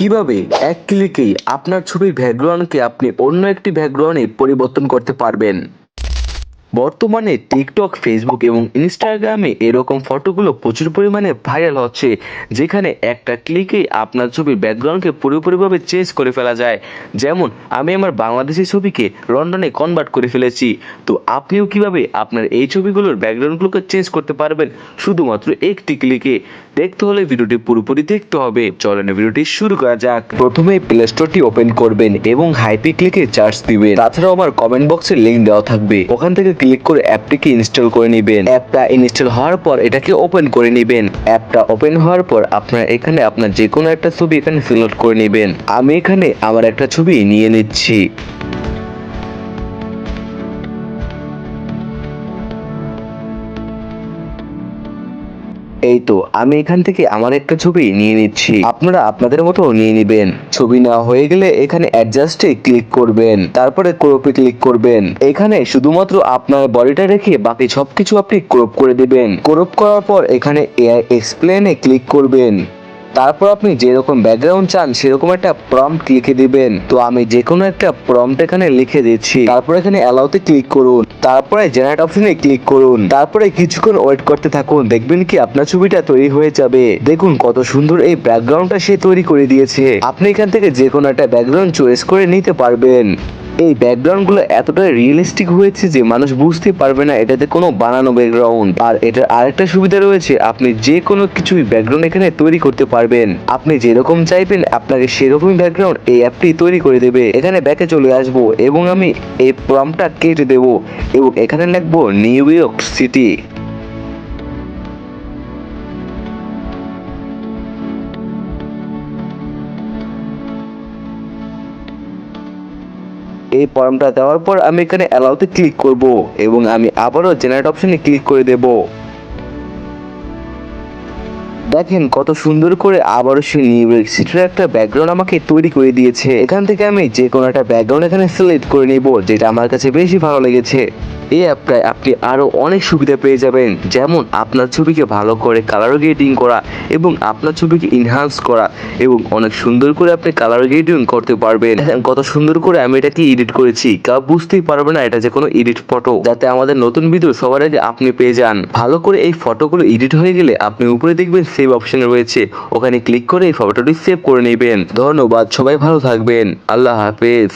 কিভাবে এক ক্লিকেই আপনার ছবির ব্যাকগ্রাউন্ডকে আপনি অন্য একটি ব্যাকগ্রাউন্ডে পরিবর্তন করতে পারবেন। বর্তমানে টিকটক, ফেসবুক এবং ইনস্টাগ্রামে এরকম ফটোগুলো প্রচুর পরিমাণে ভাইরাল হচ্ছে, যেখানে একটা ক্লিকেই আপনার ছবির ব্যাকগ্রাউন্ডকে পুরোপুরিভাবে চেঞ্জ করে ফেলা যায়। যেমন আমি আমার বাংলাদেশি ছবিকে লন্ডনে কনভার্ট করে ফেলেছি। তো আপনিও কিভাবে আপনার এই ছবিগুলোর ব্যাকগ্রাউন্ডগুলোকে চেঞ্জ করতে পারবেন শুধুমাত্র একটি ক্লিকে। দেখতে হলে ভিডিওটি পুরোপুরি দেখতে হবে। চলেন ভিডিওটি শুরু করা যাক। প্রথমে প্লে স্টোরটি ওপেন করবেন এবং হাইপি ক্লিকে সার্চ দিবেন। তাছাড়াও আমার কমেন্ট বক্সে লিংক দেওয়া থাকবে, ওখান থেকে ক্লিক করে অ্যাপটিকে ইনস্টল করে নেবেন। অ্যাপটা ইনস্টল হওয়ার পর এটাকে ওপেন করে নেবেন। অ্যাপটা ওপেন হওয়ার পর আপনারা এখানে আপনার যে কোনো একটা ছবি এখানে সিলেক্ট করে নেবেন। আমি এখানে আমার একটা ছবি নিয়ে নিচ্ছি। এই তো আমি এখান থেকে আমার একটা ছবি নিয়ে নিচ্ছি, আপনারা আপনাদের মতো নিয়ে নেবেন। ছবি নেওয়া হয়ে গেলে এখানে অ্যাডজাস্টে ক্লিক করবেন, তারপরে ক্রপে ক্লিক করবেন। এখানে শুধুমাত্র আপনার বডিটা রেখে বাকি সবকিছু আপনি ক্রপ করে দিবেন। ক্রপ করার পর এখানে এআই এক্সপ্লেনে ক্লিক করবেন। তারপর আপনি যেরকম ব্যাকগ্রাউন্ড চান সেরকম একটা প্রম্পট লিখে দিবেন। তো আমি যে কোনো একটা প্রম্পট এখানে লিখে দিচ্ছি। তারপর এখানে অ্যালাউতে ক্লিক করুন, তারপরে জেনারেট অপশনে ক্লিক করুন, তারপরে কিছুক্ষণ ওয়েট করতে থাকুন। দেখবেন কি আপনার ছবিটা তৈরি হয়ে যাবে। দেখুন কত সুন্দর এই ব্যাকগ্রাউন্ডটা সে তৈরি করে দিয়েছে। আপনি এখান থেকে যে কোনো একটা ব্যাকগ্রাউন্ড চয়েস করে নিতে পারবেন। এই ব্যাকগ্রাউন্ডগুলো এতটা রিয়েলিস্টিক হয়েছে যে মানুষ বুঝতে পারবে না এটাতে কোনো বানানো ব্যাকগ্রাউন্ড। আর এটার আরেকটা সুবিধা রয়েছে, আপনি যে কোনো কিছুই ব্যাকগ্রাউন্ড এখানে তৈরি করতে পারবেন। আপনি যেরকম চাইবেন আপনাকে সেরকমই ব্যাকগ্রাউন্ড এই অ্যাপটি তৈরি করে দেবে। এখানে ব্যাকে চলে আসবো এবং আমি এই প্রম্পটটা কেটে দেবো এবং এখানে লিখবো নিউ ইয়র্ক সিটি। এই ফর্মটা দেওয়ার পর আমি এখানে অ্যালাউতে ক্লিক করব এবং আমি আবারও জেনারেট অপশনে ক্লিক করে দেব। দেখেন কত সুন্দর করে আবারও সে নিউ ইয়র্ক সিটির একটা ব্যাকগ্রাউন্ড আমাকে তৈরি করে দিয়েছে। এখান থেকে আমি যে কোনো একটা ব্যাকগ্রাউন্ড এখানে সিলেক্ট করে নিব যেটা আমার কাছে বেশি ভালো লেগেছে। এই অ্যাপটায় আপনি আরো অনেক সুবিধা পেয়ে যাবেন, যেমন আপনার ছবিকে ভালো করে কালার গ্রেডিং করা এবং আপনার ছবিকে ইনহ্যান্স করা এবং অনেক সুন্দর করে আপনি কালার গ্রেডিং করতে পারবেন। কত সুন্দর করে আমি এটাকে এডিট করেছি, কেউ বুঝতেই পারবে না এটা যে কোনো এডিট ফটো, যাতে আমাদের নতুন ভিডিও সবার আগে আপনি পেয়ে যান। ভালো করে এই ফটোগুলো এডিট হয়ে গেলে আপনি উপরে দেখবেন সেভ অপশন রয়েছে, ওখানে ক্লিক করে এই ফটোটি সেভ করে নেবেন। ধন্যবাদ, সবাই ভালো থাকবেন। আল্লাহ হাফেজ।